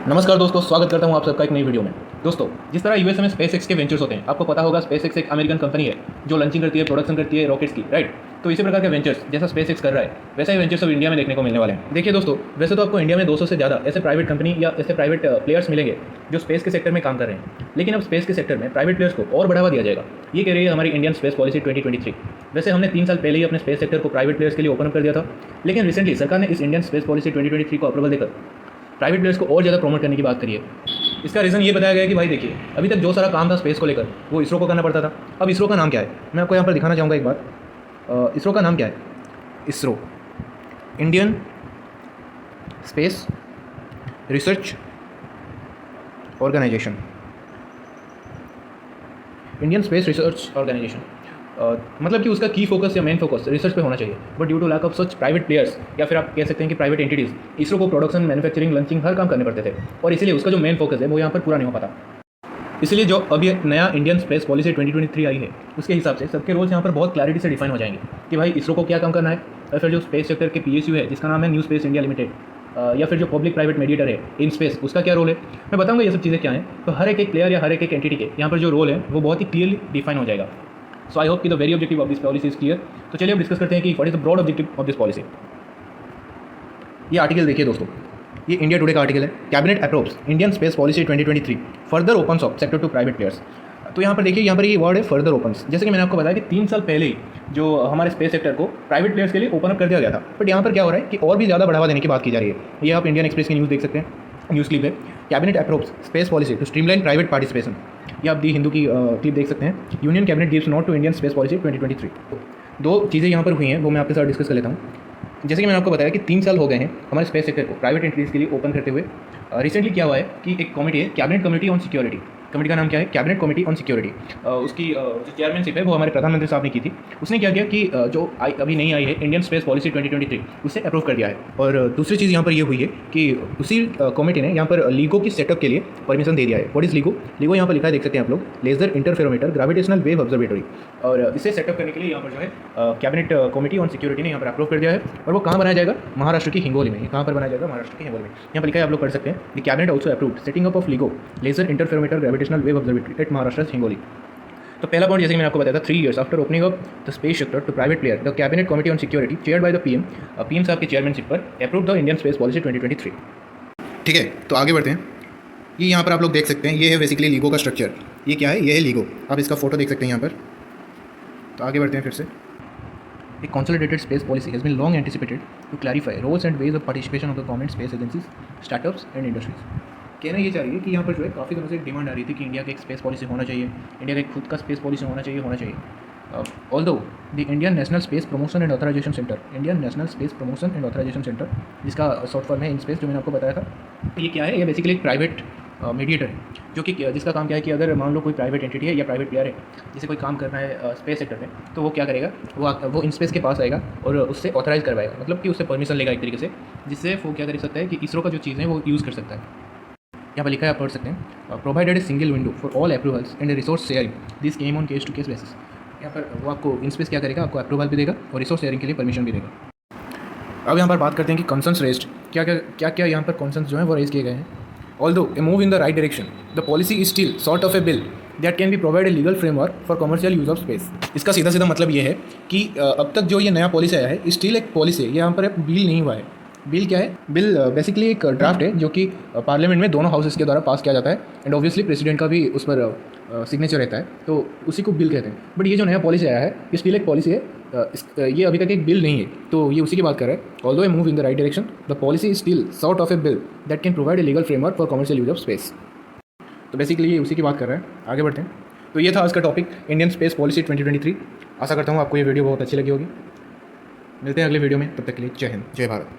नमस्कार दोस्तों, स्वागत करता हूं आप सबका एक नई वीडियो में। दोस्तों, जिस तरह यूएसए में स्पेसएक्स के वेंचर्स होते हैं, आपको पता होगा स्पेसएक्स एक अमेरिकन कंपनी है जो लॉन्चिंग करती है, प्रोडक्शन करती है रॉकेट्स की, राइट। तो इसी प्रकार के वेंचर्स जैसा स्पेसएक्स कर रहा है, वैसा ही वेंचर्स अब इंडिया में देखने को मिलने वाले हैं। देखिए दोस्तों, वैसे तो आपको इंडिया में 200 से ज़्यादा ऐसे प्राइवेट कंपनी या ऐसे प्राइवेट प्लेयर्स मिलेंगे जो स्पेस के सेक्टर में काम कर रहे हैं, लेकिन अब स्पेस के सेक्टर में प्राइवेट प्लेयर्स को और बढ़ावा दिया जाएगा। ये कह रही है हमारी इंडियन स्पेस पॉलिसी 2023। वैसे हमने 3 साल पहले ही अपने स्पेस सेक्टर को प्राइवेट प्लेयर्स के लिए ओपन अप कर दिया था, लेकिन रिसेंटली सरकार ने इस इंडियन स्पेस पॉलिसी 2023 को अप्रूवल देकर प्राइवेट प्लेयर्स को और ज़्यादा प्रमोट करने की बात करी है। इसका रीज़न ये बताया गया कि भाई देखिए, अभी तक जो सारा काम था स्पेस को लेकर वो इसरो को करना पड़ता था। अब इसरो का नाम क्या है, मैं आपको यहाँ पर दिखाना चाहूँगा एक बार। इसरो का नाम क्या है? ISRO, Indian space research organisation. Indian space research organisation मतलब कि उसका की फोकस या मेन फोकस रिसर्च पे होना चाहिए, but due to lack of such private players या फिर आप कह सकते हैं कि प्राइवेट एंटिटीज़, इसरो को प्रोडक्शन, मैन्युफैक्चरिंग, लॉन्चिंग हर काम करने पड़ते थे और इसीलिए उसका जो मेन फोकस है वो यहाँ पर पूरा नहीं हो पाता। इसलिए जो अभी नया इंडियन स्पेस पॉलिसी 2023 आई है, उसके हिसाब से सबके रोल्स यहाँ पर बहुत क्लैरिटी से डिफाइन हो जाएंगे कि भाई इसरो को क्या काम करना है, और फिर जो स्पेस सेक्टर के पीएसयू है जिसका नाम है न्यू स्पेस इंडिया लिमिटेड, या फिर जो पब्लिक प्राइवेट मीडिएटर है इन स्पेस, उसका क्या रोल है, मैं बताऊंगा ये सब चीज़ें क्या हैं। तो हर एक प्लेयर या हर एक एंटिटी के यहाँ पर जो रोल है वो बहुत ही क्लियरली डिफाइन हो जाएगा। सो आई होप कि the very objective of this policy is clear. तो चलिए अब डिस्कस करते हैं कि what is the broad objective of this policy. ये आर्टिकल देखिए दोस्तों, ये इंडिया टुडे का आर्टिकल है। Cabinet approves Indian space policy 2023 further opens off sector to private players. तो यहाँ पर देखिए, यहाँ पर ये वर्ड है फर्दर ओपन्स। जैसे कि मैंने आपको बताया कि 3 साल पहले ही जो हमारे स्पेस सेक्टर को प्राइवेट प्लेयर्स के लिए ओपन अप कर दिया गया था, बट यहाँ पर क्या हो रहा है कि और भी ज़्यादा बढ़ावा देने की बात की जा रही है। ये आप इंडियन एक्सप्रेस की न्यूज़ देख सकते हैं, न्यूज़ क्लिप है, cabinet approves space policy to streamline private participation. ये आप दी हिंदू की क्लिप देख सकते हैं, union cabinet gives note to Indian space policy 2023। दो चीज़ें यहाँ पर हुई हैं, वो मैं आपके साथ डिस्कस कर लेता हूँ। जैसे कि मैंने आपको बताया कि 3 साल हो गए हैं हमारे स्पेस सेक्टर को प्राइवेट एंटिटीज़ के लिए ओपन करते हुए। रिसेंटली क्या हुआ है कि एक कमेटी है, cabinet committee on security. Committee का नाम क्या है? Cabinet committee on security. उसकी जो चेयरमैनशिप है वो हमारे प्रधानमंत्री साहब ने की थी। उसने क्या किया कि जो अभी नई आई है इंडियन स्पेस पॉलिसी 2023, उसे अप्रूव कर दिया है। और दूसरी चीज़ यहाँ पर ये हुई है कि उसी कमेटी ने यहाँ पर लीगो की सेटअप के लिए परमिशन दे दिया है। What is LIGO? लीगो यहाँ पर लिखा है, देख सकते हैं आप लोग, laser interferometer gravitational wave observatory. और इसे सेटअप करने के लिए यहाँ पर जो है कैबिनेट कमेटी ऑन सिक्योरिटी ने यहाँ पर अप्रूव कर दिया है। और वो कहाँ बनाया जाएगा? महाराष्ट्र की हिंगोली में। कहाँ पर बनाया जाएगा? महाराष्ट्र की हिंगोली में। यहाँ पर लिखा है, आप लोग पढ़ सकते हैं, the cabinet also approved setting up of LIGO laser interferometer gravitational wave observatory at Maharashtra Hingoli. तो पहला पॉइंट जैसे कि मैंने आपको बताया था, 3 years after opening up the space sector to private player, the cabinet committee on security chaired by the PM साहब की चेयरमैनशिप पर approve the Indian space policy 2023। ठीक है, तो आगे बढ़ते हैं। ये यहाँ पर आप लोग देख सकते हैं, ये है बेसिकली लीगो का स्ट्रक्चर। ये क्या है? ये है लीगो। आप इसका फोटो देख सकते हैं यहाँ पर। तो आगे बढ़ते हैं फिर से। A consolidated space policy has been long anticipated to clarify roles and ways of participation of the government space agencies, startups and industries. कहना ये चाह रही है कि यहाँ पर जो है काफ़ी दिनों से डिमांड आ रही थी कि इंडिया का एक स्पेस पॉलिसी होना चाहिए, इंडिया का एक खुद का स्पेस पॉलिसी होना चाहिए। Although the Indian national space promotion and authorisation centre, Indian national space promotion and authorisation centre, जिसका शॉर्ट फॉर्म है इन स्पेस, जो मैंने आपको बताया था। ये क्या है? ये बेसिकली एक प्राइवेट मीडिएटर है, जो कि जिसका काम क्या है कि अगर मान लो कोई प्राइवेट एंटिटी है या प्राइवेट प्लेयर है जिसे कोई काम करना है स्पेस सेक्टर में, तो वो क्या करेगा, वो इन स्पेस के पास आएगा और उससे ऑथराइज करवाएगा, मतलब कि उससे परमिशन लेगा एक तरीके से, जिससे वो क्या कर सकता है कि इसरो का जो चीज़ें वो यूज़ कर सकता है। यहाँ पर लिखा है, आप पढ़ सकते हैं, provided a single window for all approvals and resource sharing, this came on case to case basis. यहाँ पर वो आपको इन स्पेस क्या करेगा, आपको अप्रूवल भी देगा और रिसोर्स शेयरिंग के लिए परमिशन भी देगा। अब यहाँ पर बात करते हैं कि कंसर्न्स रेस्ड, क्या यहाँ पर कंसर्न्स जो हैं वो रेज किए गए हैं। Although a move in the right direction, the policy is still sort of a bill that can be provide a legal framework for commercial use of space. इसका सीधा सीधा मतलब ये है कि अब तक जो ये नया पॉलिसी आया है स्टिल एक पॉलिसी है, ये यहाँ पर बिल नहीं हुआ है। बिल क्या है? बिल बेसिकली एक ड्राफ्ट है जो कि पार्लियामेंट में दोनों हाउसेस के द्वारा पास किया जाता है एंड ऑब्वियसली प्रेसिडेंट का भी उस पर सिग्नेचर रहता है, तो उसी को बिल कहते हैं। बट ये जो नया पॉलिसी आया है ये स्टिल एक पॉलिसी है, ये अभी तक एक बिल नहीं है, तो ये उसी की बात कर रहा है। Although A move in the right direction, the policy is still sort of A bill that can provide a legal framework for commercial use of space. तो बेसिकली ये उसी की बात कर रहा है। आगे बढ़ते हैं। तो ये था आज का टॉपिक, इंडियन स्पेस पॉलिसी 2023। आशा करता हूँ आपको ये वीडियो बहुत अच्छी लगी होगी। मिलते हैं अगले वीडियो में, तब तक के लिए जय हिंद, जय भारत।